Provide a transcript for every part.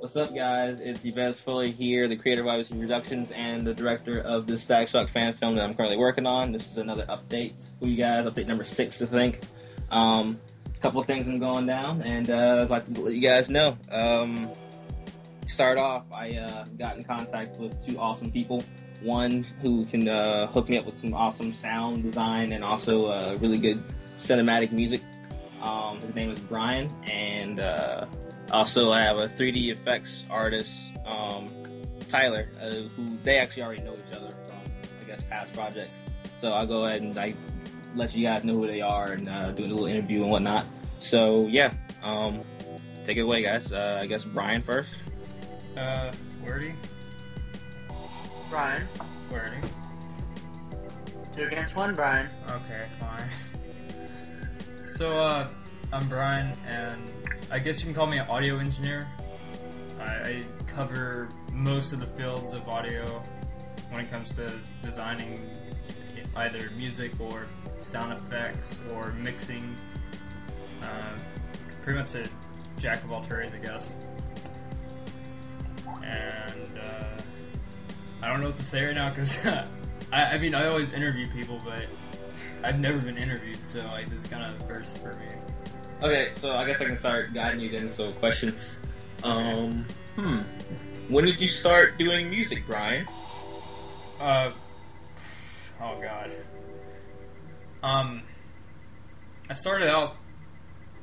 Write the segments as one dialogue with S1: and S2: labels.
S1: What's up, guys? It's Yvz Fully here, the creator of Yvz Productions and the director of the Static Shock fan film that I'm currently working on. This is another update for you guys, update number 6, I think. A couple of things I'm going down, and I'd like to let you guys know. Start off, I got in contact with 2 awesome people. One who can hook me up with some awesome sound design and also really good cinematic music. His name is Brian, and also I have a 3D effects artist, Tyler, who they actually already know each other from, I guess, past projects. So I'll go ahead and let you guys know who they are and do a little interview and whatnot. So yeah, take it away, guys. I guess Brian first.
S2: Wordy?
S3: Brian.
S2: Wordy.
S3: 2 against 1, Brian.
S2: Okay, fine. So, I'm Brian, and I guess you can call me an audio engineer. I cover most of the fields of audio when it comes to designing either music or sound effects or mixing. Pretty much a jack of all trades, I guess. And I don't know what to say right now because I mean I always interview people, but I've never been interviewed, so this is kind of a first for me.
S1: Okay, so I guess I can start guiding you then. So questions. When did you start doing music, Brian?
S2: Oh god. I started out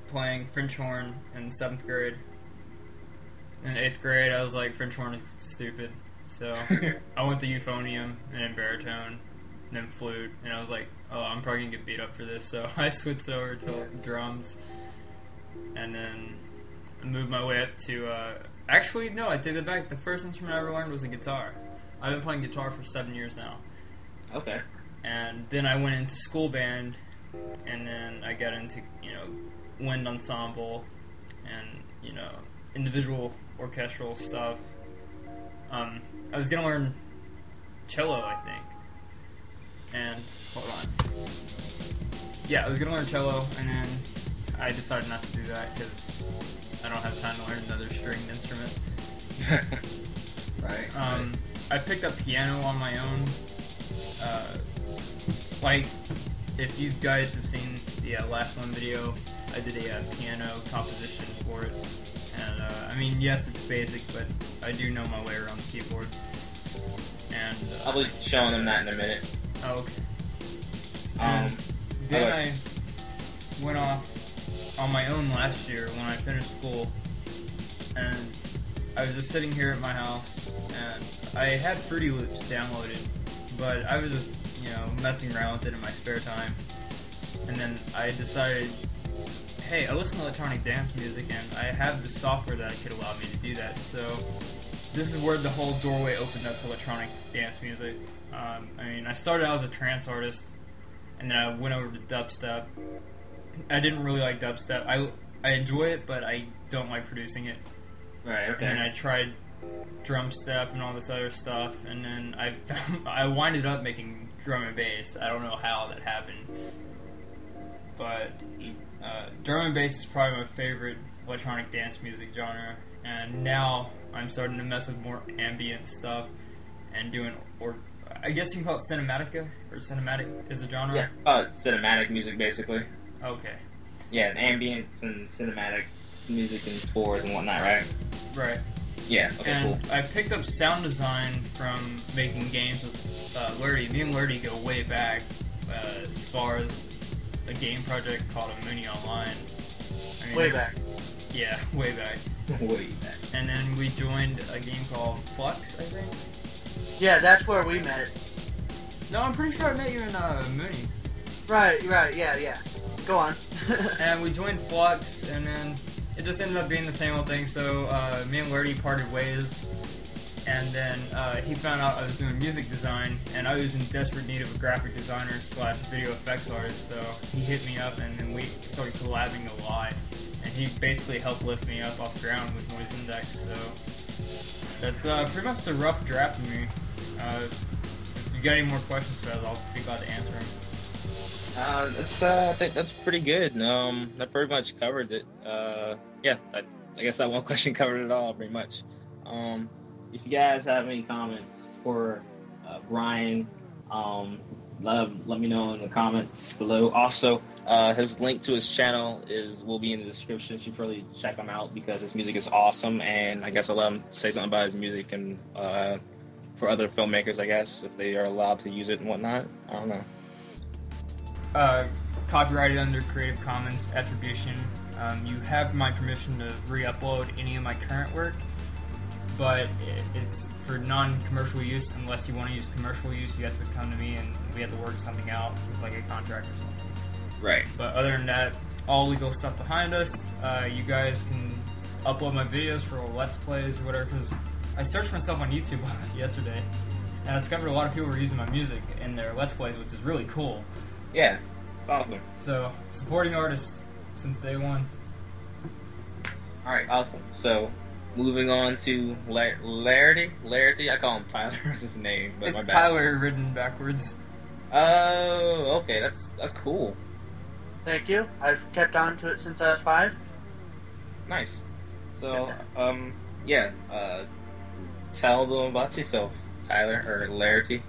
S2: playing French horn in 7th grade. In 8th grade, I was like, French horn is stupid. So I went to euphonium and then baritone and then flute, and I was like, oh, I'm probably gonna get beat up for this. So I switched over to drums, and then I moved my way up to. Actually, no, I take that back. The first instrument I ever learned was a guitar. I've been playing guitar for 7 years now.
S1: Okay. And
S2: then I went into school band, and then I got into wind ensemble, and individual orchestral stuff. I was gonna learn cello, I think. And hold on. Yeah, I was gonna learn cello, and then I decided not to do that because I don't have time to learn another stringed instrument.
S1: Right.
S2: I picked up piano on my own. Like, if you guys have seen the last one video, I did a piano composition for it. And, I mean, yes, it's basic, but I do know my way around the keyboard. And
S1: I'll be showing them that in a minute.
S2: Oh, okay. Then I went off on my own last year when I finished school, and I was just sitting here at my house, and I had Fruity Loops downloaded, but I was just, messing around with it in my spare time, and then I decided, hey, I listen to electronic dance music, and I have the software that could allow me to do that, so this is where the whole doorway opened up to electronic dance music. I mean, I started out as a trance artist, and then I went over to dubstep. I didn't really like dubstep. I enjoy it, but I don't like producing it.
S1: Right, okay.
S2: And then I tried drum step and all this other stuff, and then I winded up making drum and bass. I don't know how that happened, but drum and bass is probably my favorite electronic dance music genre, and now I'm starting to mess with more ambient stuff and doing, or I guess you can call it cinematica, or cinematic is a genre?
S1: Yeah, it's cinematic music, basically.
S2: Okay.
S1: Yeah, ambience and cinematic music and scores and whatnot, right?
S2: Right.
S1: Yeah, okay,
S2: and
S1: cool.
S2: I picked up sound design from making games with Lurdy. Me and Lurdy go way back, as far as a game project called Mooney Online. I mean,
S3: Way back.
S2: Yeah, way back.
S1: Way back.
S2: And then we joined a game called Flux, I think.
S3: Yeah, that's where we met.
S2: No, I'm pretty sure I met you in Mooney.
S3: Right, yeah. Go on.
S2: And we joined Flux, and then it just ended up being the same old thing, so me and Lurdy parted ways, and then he found out I was doing music design, and I was in desperate need of a graphic designer slash video effects artist, so he hit me up, and then we started collabing a lot, and he basically helped lift me up off the ground with Noize Index, so that's pretty much the rough draft of me. If you got any more questions for that, I'll be glad to answer them.
S1: I think that's pretty good. That pretty much covers it. Yeah, I guess that one question covered it all pretty much. If you guys have any comments for Brian, let me know in the comments below. Also, his link to his channel will be in the description. You should probably check him out because his music is awesome, and I guess I'll let him say something about his music and for other filmmakers, I guess, if they are allowed to use it and whatnot. I don't know.
S2: Copyrighted under Creative Commons Attribution. You have my permission to re-upload any of my current work, but it's for non-commercial use. Unless you want to use commercial use, you have to come to me and we have to work something out with like a contract or something.
S1: Right.
S2: But other than that, all legal stuff behind us. You guys can upload my videos for Let's Plays or whatever, because I searched myself on YouTube yesterday and I discovered a lot of people were using my music in their Let's Plays, which is really cool.
S1: Yeah, it's awesome.
S2: So, supporting artists since day one.
S1: Alright, awesome. So, moving on to Larity? I call him Tyler. That's his name. But
S2: It's Tyler written backwards.
S1: Oh, okay, that's cool.
S3: Thank you. I've kept on to it since I was 5.
S1: Nice. So, tell them about yourself, Tyler, or Larity.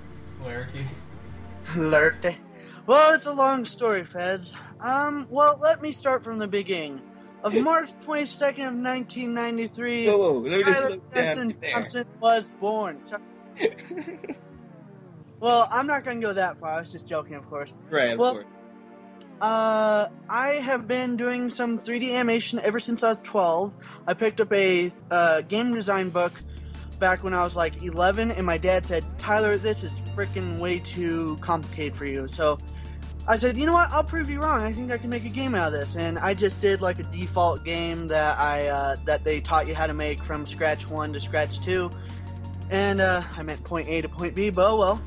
S3: Lurte. Well, it's a long story, Fez. Well, let me start from the beginning. Of March 22nd of 1993,
S1: Whoa, let me just
S3: Tyler
S1: slow down
S3: Jensen
S1: there.
S3: Johnson was born. Well, I'm not going to go that far. I was just joking, of course.
S1: Right, of
S3: Well,
S1: course.
S3: I have been doing some 3D animation ever since I was 12. I picked up a game design book back when I was like 11, and my dad said, Tyler, this is freaking way too complicated for you. So I said, you know what, I'll prove you wrong. I think I can make a game out of this. And I just did like a default game that that they taught you how to make from scratch 1 to scratch 2. And I meant point A to point B, but oh well.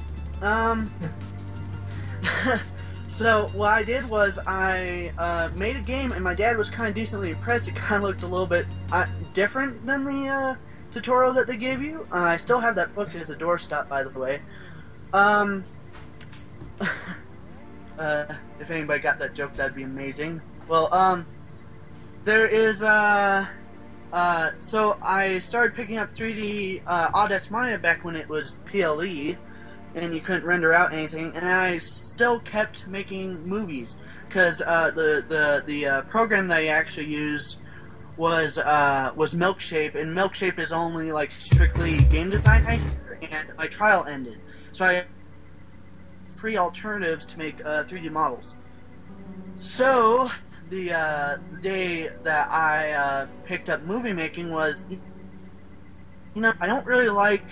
S3: So what I did was I made a game, and my dad was kind of decently impressed. It kind of looked a little bit different than the tutorial that they gave you. I still have that book as a doorstop, by the way. If anybody got that joke, that'd be amazing. Well, there is so I started picking up 3D Audace Maya back when it was PLE, and you couldn't render out anything, and I still kept making movies because the program that I actually used was Milkshape, and Milkshape is only like strictly game design, and my trial ended, so I had free alternatives to make 3D models. So the day that I picked up movie making was, you know, I don't really like.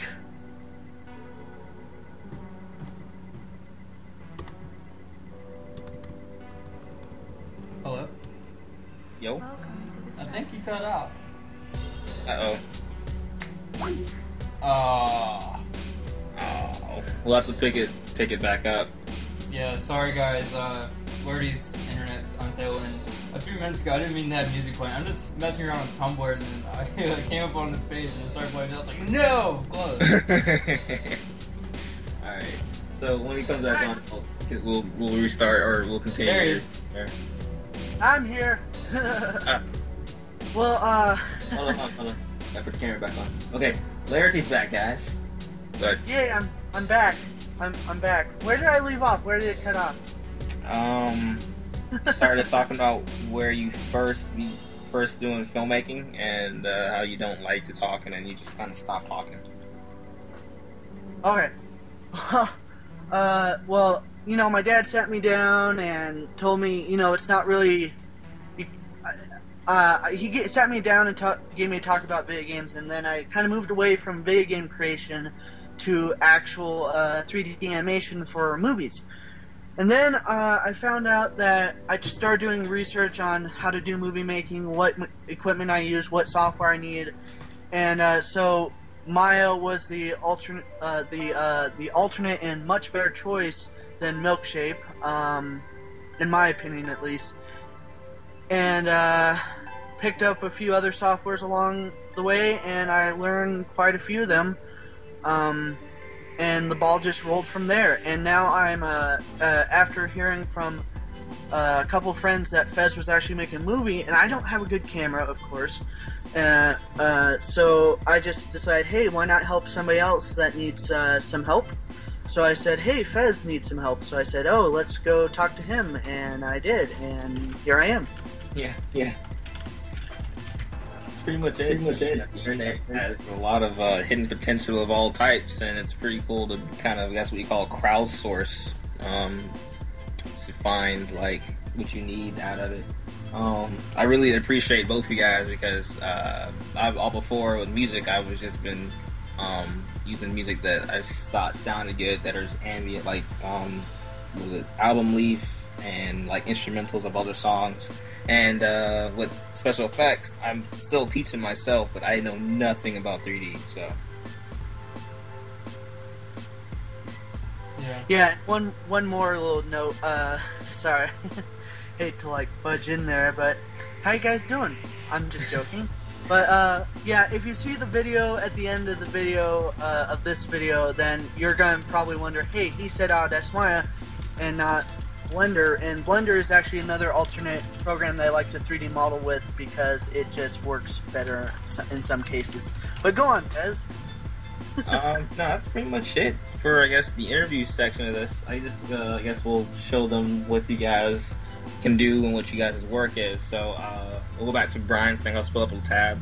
S2: Hello?
S1: Yo.
S2: I think you cut out.
S1: Uh-oh.
S2: Oh.
S1: We'll have to pick it back up.
S2: Yeah, sorry guys, Lordy's internet's unstable, and a few minutes ago I didn't mean to have music playing. I'm just messing around on Tumblr, and then I came up on his page and it started playing. I was like, no! Close.
S1: Alright. So when he comes back on, we'll restart, or we'll continue.
S2: There he is.
S1: There.
S3: I'm here. Well,
S1: Hold on. I put the camera back on. Okay, Larity's back, guys. But
S3: yeah, I'm back. I'm back. Where did I leave off? Where did it cut off?
S1: started talking about where you first doing filmmaking and how you don't like to talk, and then you just kind of stop talking.
S3: Okay. Well, you know, my dad sat me down and told me, you know, it's not really. He sat me down and gave me a talk about video games, and then I kind of moved away from video game creation to actual 3D animation for movies. And then I found out that I just started doing research on how to do movie making, what equipment I use, what software I need, and so Maya was the alternate and much better choice than Milkshape, in my opinion at least. And picked up a few other softwares along the way, and I learned quite a few of them. And the ball just rolled from there. And now I'm, after hearing from a couple of friends that Fez was actually making a movie, and I don't have a good camera, of course, So I just decided, hey, why not help somebody else that needs some help? So I said, hey, Fez needs some help. So I said, oh, let's go talk to him, and I did, and here I am.
S1: Yeah. Pretty much it. The internet has a lot of hidden potential of all types, and it's pretty cool to kind of, that's what you call crowdsource, to find like what you need out of it. I really appreciate both of you guys because all before with music, I was just been using music that I just thought sounded good, that are ambient, like what was it, album leaf and like instrumentals of other songs. And with special effects, I'm still teaching myself, but I know nothing about 3D, so.
S3: Yeah, one more little note, sorry. Hate to like budge in there, but how you guys doing? I'm just joking. But yeah, if you see the video at the end of the video, of this video, then you're gonna probably wonder, hey, he said Audacity Maya and not Blender, and Blender is actually another alternate program that I like to 3D model with because it just works better in some cases. But go on, Tez.
S1: No, that's pretty much it for, I guess, the interview section of this. I I guess we'll show them what you guys can do and what you guys' work is. So we'll go back to Brian's thing. I'll split up a tab.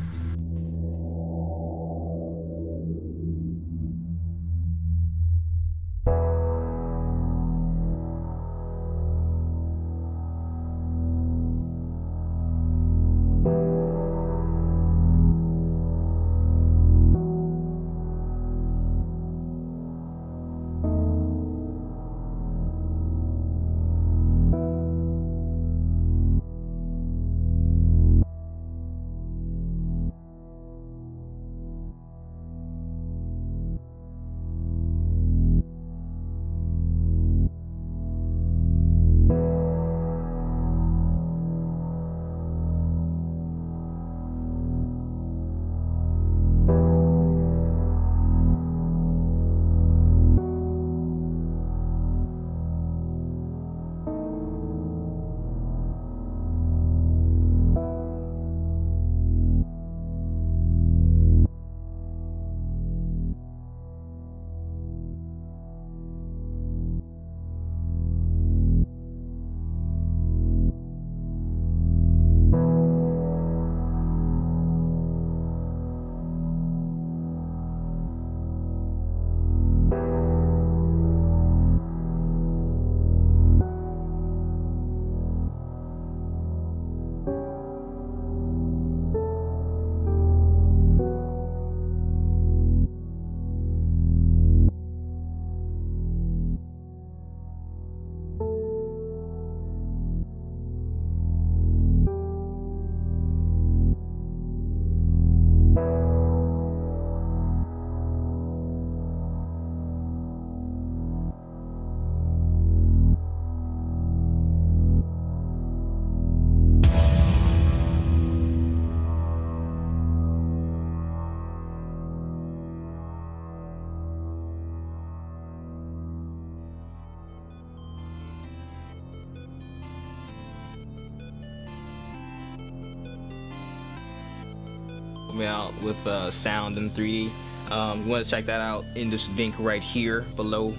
S1: Me out with sound in 3D. You want to check that out in this link right here below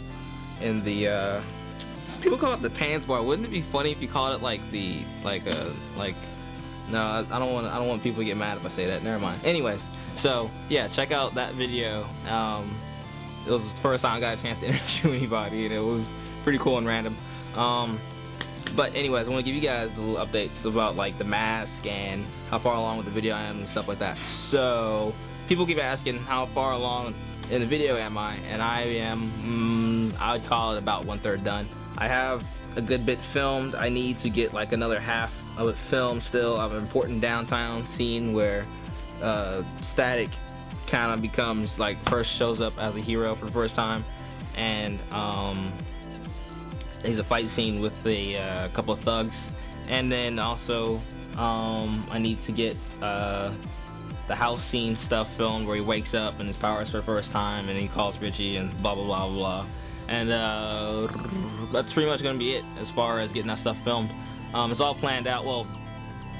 S1: in the people call it the pants bar. Wouldn't it be funny if you called it like the no, I don't want people to get mad if I say that. Never mind. Anyways, so yeah, check out that video. It was the first time I got a chance to interview anybody, and it was pretty cool and random. But anyways, I want to give you guys the little updates about like the mask and how far along with the video I am and stuff like that. So people keep asking how far along in the video am I, and I am, I would call it about 1/3 done. I have a good bit filmed. I need to get like another half of it filmed still. I have an important downtown scene where Static kind of becomes like first shows up as a hero for the first time, and there's a fight scene with a couple of thugs, and then also I need to get the house scene stuff filmed where he wakes up and his powers for the first time and he calls Richie and blah blah blah blah, and that's pretty much gonna be it as far as getting that stuff filmed. It's all planned out. Well,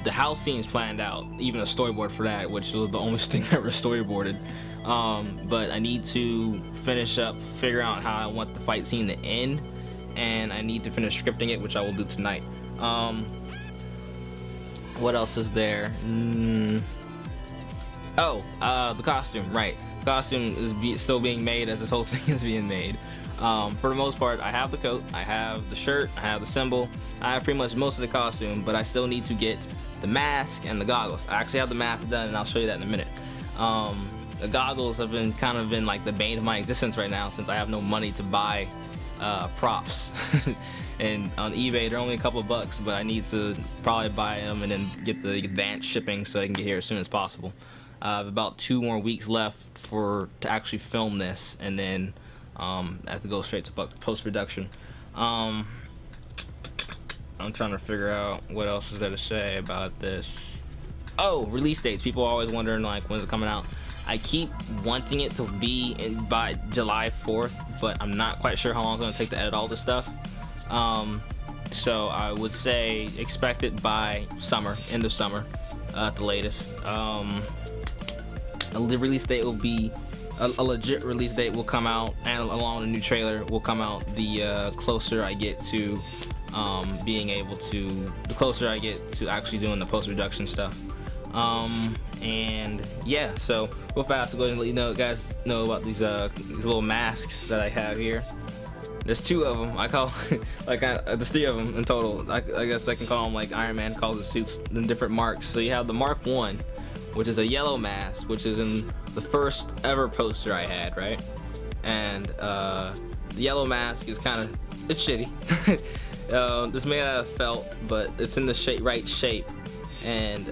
S1: the house scene's planned out, even a storyboard for that, which was the only thing I ever storyboarded. But I need to finish up, figure out how I want the fight scene to end, and I need to finish scripting it, which I will do tonight. What else is there? The costume, right. Costume is still being made as this whole thing is being made. For the most part, I have the coat, I have the shirt, I have the symbol, I have pretty much most of the costume, but I still need to get the mask and the goggles. I actually have the mask done, and I'll show you that in a minute. The goggles have been like the bane of my existence right now, since I have no money to buy props. And on eBay they're only a couple of bucks, but I need to probably buy them and then get the advanced shipping so I can get here as soon as possible. I have about 2 more weeks left to actually film this, and then I have to go straight to post-production. I'm trying to figure out what else is there to say about this. Oh, release dates. People are always wondering, like, when's it coming out? I keep wanting it to be by July 4th, but I'm not quite sure how long it's going to take to edit all this stuff. So I would say expect it by summer, end of summer, at the latest. The release date will be a legit release date will come out, and along with a new trailer will come out the closer I get to the closer I get to actually doing the post-production stuff. And yeah, so real fast, I'll go ahead and let you guys know about these little masks that I have here. There's 2 of them. I call there's 3 of them in total. I guess I can call them like Iron Man calls his suits in different marks. So you have the Mark 1, which is a yellow mask, which is in the first ever poster I had, right? And the yellow mask is it's shitty. It's made out of felt, but it's in the right shape, and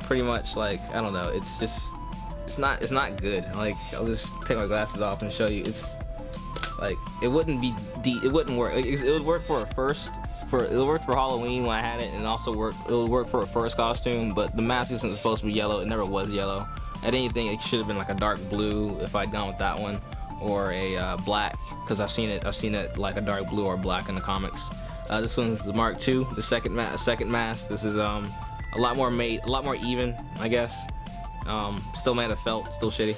S1: pretty much, like, I don't know, it's not good. Like, I'll just take my glasses off and show you. It's like, it wouldn't work. It would work for it worked for Halloween when I had it, and it would work for a first costume, but the mask isn't supposed to be yellow. It never was yellow. At anything, it should have been like a dark blue if I'd gone with that one, or a black, because I've seen it like a dark blue or black in the comics. This one's the Mark II, the second mask. This is a lot more even, I guess. Still made of felt, still shitty.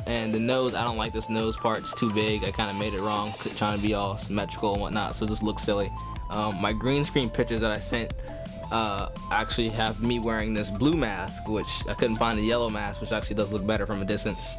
S1: And the nose, I don't like this nose part. It's too big. I kind of made it wrong, trying to be all symmetrical and whatnot, so it just looks silly. My green screen pictures that I sent actually have me wearing this blue mask, which I couldn't find a yellow mask, which actually does look better from a distance.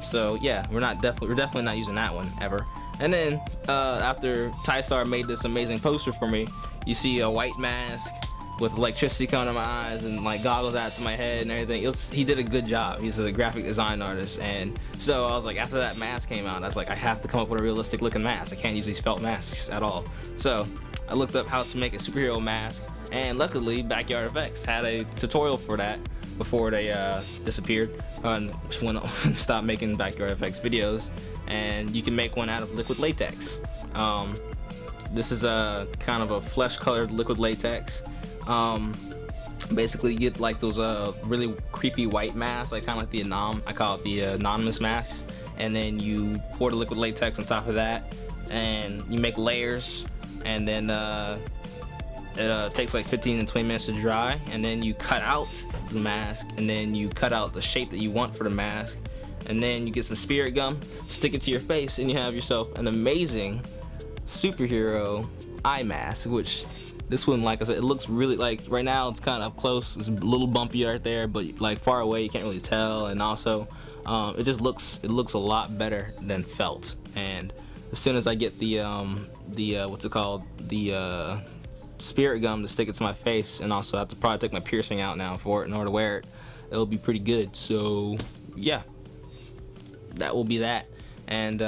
S1: So yeah, we're definitely not using that one ever. And then after TyStar made this amazing poster for me, you see a white mask with electricity coming to my eyes and like goggles out to my head and everything. He did a good job. He's a graphic design artist, and so I was like, after that mask came out, I was like, I have to come up with a realistic looking mask. I can't use these felt masks at all. So I looked up how to make a superhero mask, and luckily Backyard Effects had a tutorial for that before they disappeared and stopped making Backyard Effects videos. And you can make one out of liquid latex. This is a kind of a flesh colored liquid latex. Basically you get like those really creepy white masks, like kind of like the I call it the anonymous masks, and then you pour the liquid latex on top of that, and you make layers, and then it takes like 15 to 20 minutes to dry, and then you cut out the mask, and then you cut out the shape that you want for the mask, and then you get some spirit gum, stick it to your face, and you have yourself an amazing superhero eye mask. Which this one, like I said, it looks really, like, right now it's kind of up close, it's a little bumpy right there, but like far away you can't really tell. And also it looks a lot better than felt. And as soon as I get the what's it called, the spirit gum to stick it to my face, and also I have to probably take my piercing out now for it in order to wear it, it'll be pretty good. So yeah, that will be that. And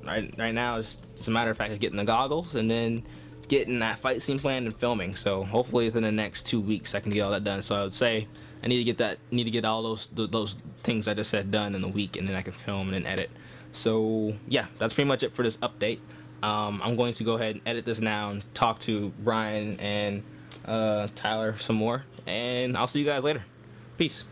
S1: right now it's just a matter of fact of getting the goggles and then getting that fight scene planned and filming. So hopefully within the next 2 weeks I can get all that done. So I would say I need to get all those things I just said done in a week, and then I can film and then edit. So yeah, that's pretty much it for this update. I'm going to go ahead and edit this now and talk to Brian and Tyler some more, and I'll see you guys later. Peace.